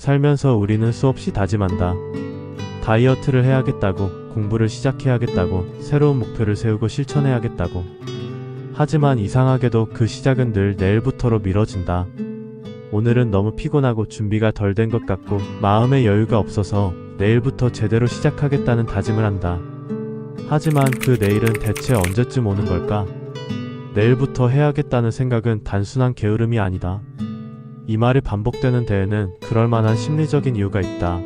살면서 우리는 수없이 다짐한다. 다이어트를 해야겠다고, 공부를 시작해야겠다고, 새로운 목표를 세우고 실천해야겠다고. 하지만 이상하게도 그 시작은 늘 내일부터로 미뤄진다. 오늘은 너무 피곤하고 준비가 덜 된 것 같고 마음의 여유가 없어서 내일부터 제대로 시작하겠다는 다짐을 한다. 하지만 그 내일은 대체 언제쯤 오는 걸까? 내일부터 해야겠다는 생각은 단순한 게으름이 아니다. 이 말이 반복되는 데에는 그럴 만한 심리적인 이유가 있다.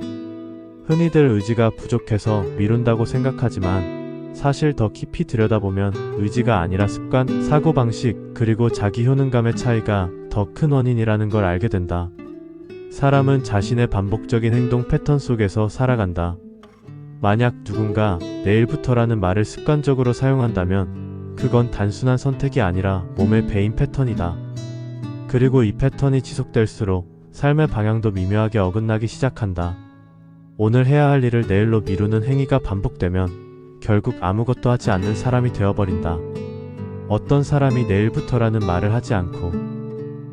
흔히들 의지가 부족해서 미룬다고 생각하지만 사실 더 깊이 들여다보면 의지가 아니라 습관, 사고방식, 그리고 자기 효능감의 차이가 더 큰 원인이라는 걸 알게 된다. 사람은 자신의 반복적인 행동 패턴 속에서 살아간다. 만약 누군가 내일부터라는 말을 습관적으로 사용한다면 그건 단순한 선택이 아니라 몸의 배인 패턴이다. 그리고 이 패턴이 지속될수록 삶의 방향도 미묘하게 어긋나기 시작한다. 오늘 해야 할 일을 내일로 미루는 행위가 반복되면 결국 아무것도 하지 않는 사람이 되어버린다. 어떤 사람이 내일부터라는 말을 하지 않고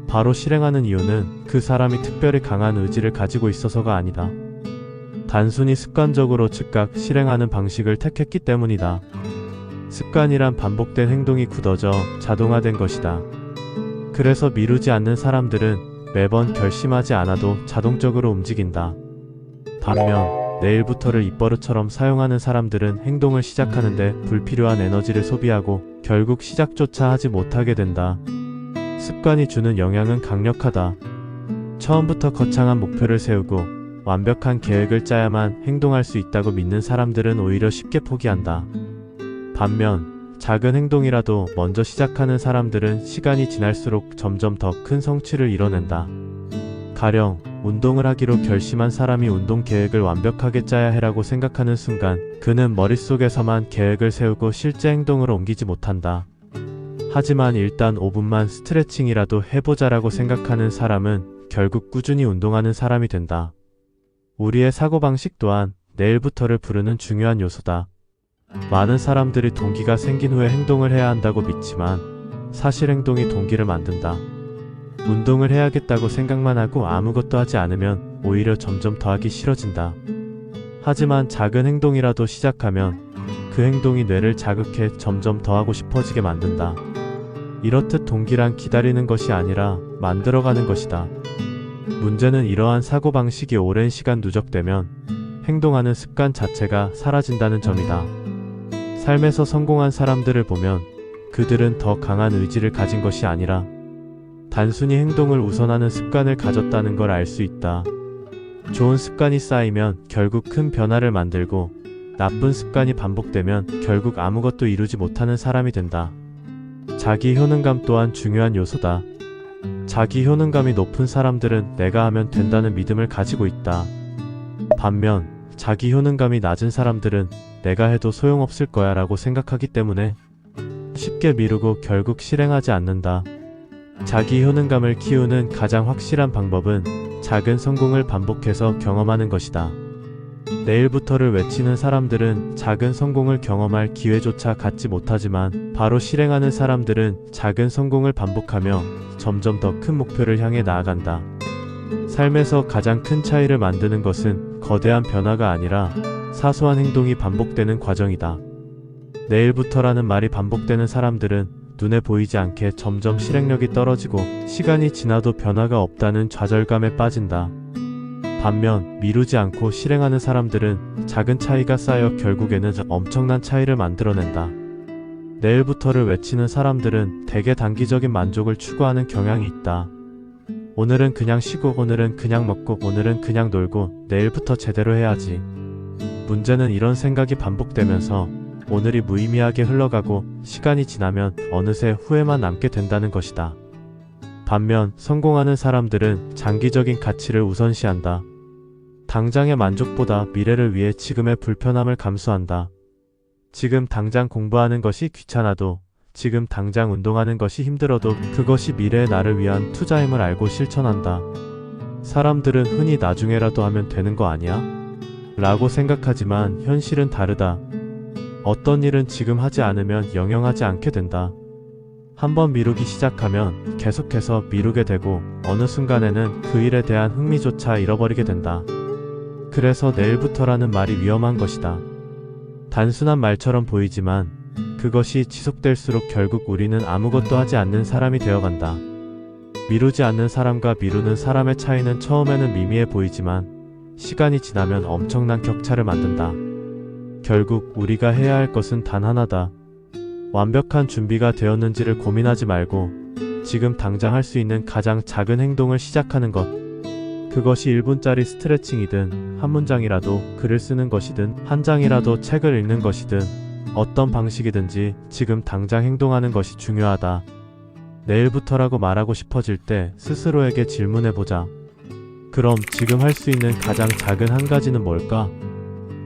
바로 실행하는 이유는 그 사람이 특별히 강한 의지를 가지고 있어서가 아니다. 단순히 습관적으로 즉각 실행하는 방식을 택했기 때문이다. 습관이란 반복된 행동이 굳어져 자동화된 것이다. 그래서 미루지 않는 사람들은 매번 결심하지 않아도 자동적으로 움직인다. 반면 내일부터를 입버릇처럼 사용하는 사람들은 행동을 시작하는데 불필요한 에너지를 소비하고 결국 시작조차 하지 못하게 된다. 습관이 주는 영향은 강력하다. 처음부터 거창한 목표를 세우고 완벽한 계획을 짜야만 행동할 수 있다고 믿는 사람들은 오히려 쉽게 포기한다. 반면 작은 행동이라도 먼저 시작하는 사람들은 시간이 지날수록 점점 더 큰 성취를 이뤄낸다. 가령 운동을 하기로 결심한 사람이 운동 계획을 완벽하게 짜야 해라고 생각하는 순간 그는 머릿속에서만 계획을 세우고 실제 행동으로 옮기지 못한다. 하지만 일단 5분만 스트레칭이라도 해보자라고 생각하는 사람은 결국 꾸준히 운동하는 사람이 된다. 우리의 사고방식 또한 내일부터를 부르는 중요한 요소다. 많은 사람들이 동기가 생긴 후에 행동을 해야 한다고 믿지만 사실 행동이 동기를 만든다. 운동을 해야겠다고 생각만 하고 아무것도 하지 않으면 오히려 점점 더 하기 싫어진다. 하지만 작은 행동이라도 시작하면 그 행동이 뇌를 자극해 점점 더 하고 싶어지게 만든다. 이렇듯 동기란 기다리는 것이 아니라 만들어가는 것이다. 문제는 이러한 사고방식이 오랜 시간 누적되면 행동하는 습관 자체가 사라진다는 점이다. 삶에서 성공한 사람들을 보면 그들은 더 강한 의지를 가진 것이 아니라 단순히 행동을 우선하는 습관을 가졌다는 걸 알 수 있다. 좋은 습관이 쌓이면 결국 큰 변화를 만들고 나쁜 습관이 반복되면 결국 아무것도 이루지 못하는 사람이 된다. 자기 효능감 또한 중요한 요소다. 자기 효능감이 높은 사람들은 내가 하면 된다는 믿음을 가지고 있다. 반면 자기 효능감이 낮은 사람들은 내가 해도 소용없을 거야 라고 생각하기 때문에 쉽게 미루고 결국 실행하지 않는다. 자기 효능감을 키우는 가장 확실한 방법은 작은 성공을 반복해서 경험하는 것이다. 내일부터를 외치는 사람들은 작은 성공을 경험할 기회조차 갖지 못하지만 바로 실행하는 사람들은 작은 성공을 반복하며 점점 더 큰 목표를 향해 나아간다. 삶에서 가장 큰 차이를 만드는 것은 거대한 변화가 아니라 사소한 행동이 반복되는 과정이다. 내일부터라는 말이 반복되는 사람들은 눈에 보이지 않게 점점 실행력이 떨어지고 시간이 지나도 변화가 없다는 좌절감에 빠진다. 반면 미루지 않고 실행하는 사람들은 작은 차이가 쌓여 결국에는 엄청난 차이를 만들어낸다. 내일부터를 외치는 사람들은 대개 단기적인 만족을 추구하는 경향이 있다. 오늘은 그냥 쉬고 오늘은 그냥 먹고 오늘은 그냥 놀고 내일부터 제대로 해야지. 문제는 이런 생각이 반복되면서 오늘이 무의미하게 흘러가고 시간이 지나면 어느새 후회만 남게 된다는 것이다. 반면 성공하는 사람들은 장기적인 가치를 우선시한다. 당장의 만족보다 미래를 위해 지금의 불편함을 감수한다. 지금 당장 공부하는 것이 귀찮아도, 지금 당장 운동하는 것이 힘들어도 그것이 미래의 나를 위한 투자임을 알고 실천한다. 사람들은 흔히 나중에라도 하면 되는 거 아니야? 라고 생각하지만 현실은 다르다. 어떤 일은 지금 하지 않으면 영영하지 않게 된다. 한번 미루기 시작하면 계속해서 미루게 되고 어느 순간에는 그 일에 대한 흥미조차 잃어버리게 된다. 그래서 내일부터라는 말이 위험한 것이다. 단순한 말처럼 보이지만 그것이 지속될수록 결국 우리는 아무것도 하지 않는 사람이 되어간다. 미루지 않는 사람과 미루는 사람의 차이는 처음에는 미미해 보이지만 시간이 지나면 엄청난 격차를 만든다. 결국 우리가 해야 할 것은 단 하나다. 완벽한 준비가 되었는지를 고민하지 말고 지금 당장 할 수 있는 가장 작은 행동을 시작하는 것. 그것이 1분짜리 스트레칭이든 한 문장이라도 글을 쓰는 것이든 한 장이라도 책을 읽는 것이든 어떤 방식이든지 지금 당장 행동하는 것이 중요하다. 내일부터라고 말하고 싶어질 때 스스로에게 질문해보자. 그럼 지금 할 수 있는 가장 작은 한 가지는 뭘까?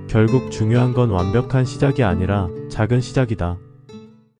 결국 중요한 건 완벽한 시작이 아니라 작은 시작이다.